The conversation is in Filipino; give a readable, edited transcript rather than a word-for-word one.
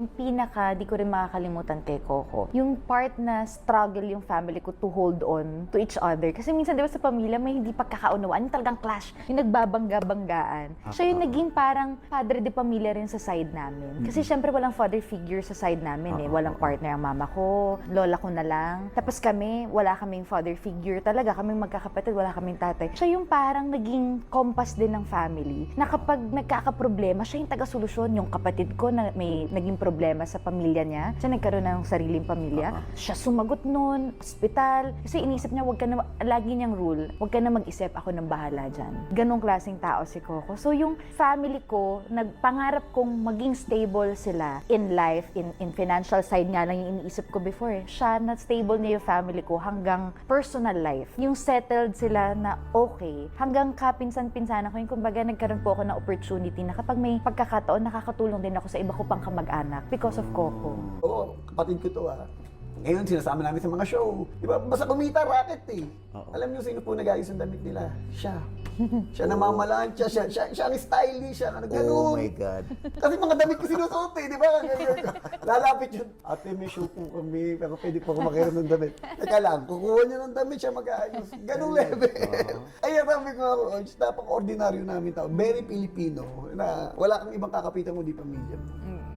Yung pinaka, di ko rin makakalimutan kay Coco, yung part na struggle yung family ko to hold on to each other. Kasi minsan, di ba sa pamilya, may hindi pagkakaunawaan, yung talagang clash, yung nagbabangga-banggaan. Siya yung naging parang padre de pamilya rin sa side namin. Kasi syempre walang father figure sa side namin eh. Walang partner ang mama ko, lola ko na lang. Tapos kami, wala kaming father figure talaga. Kaming magkakapatid, wala kaming tatay. Siya yung parang naging compass din ng family, na kapag nagkakaproblema, siya yung taga-solusyon. Yung kapatid ko na may naging problema sa pamilya niya, siya nagkaroon ng sariling pamilya, siya sumagot nun, ospital, kasi inisip niya, wag ka na, lagi niyang rule, wag ka na mag-isip, ako nang bahala dyan. Ganong klaseng tao si Coco. So yung family ko, nagpangarap kong maging stable sila in life, in financial side nga lang yung iniisip ko before eh. Siya, na stable niya yung family ko hanggang personal life. Yung settled sila na okay, hanggang kapinsan-pinsan ako, yung kumbaga nagkaroon po ako ng opportunity na kapag may pagkakataon, nakakatulong din ako sa iba ko pang kamag-anak because of Coco. Oo, kapatid ko to Ngayon, sinasama namin sa mga show. Di ba? Basta kumita, racket eh. Alam niyo sino po nag-ayos ng damit nila? Siya. Siya namamalansya, siya ang stylish, siya ang Oh ganun. my God. Kasi mga damit ko sinusuot eh, di ba? Lalapit yun. Ate, may show po kami, pero pwede po ako makiram ng damit. Teka lang, kukuha niya ng damit, siya mag-aayos. Ganung level. Ay, sabi ko ako, napaka-ordinaryo namin tao. Very Filipino, na wala kang ibang kakapitan mo, di pamilya mo.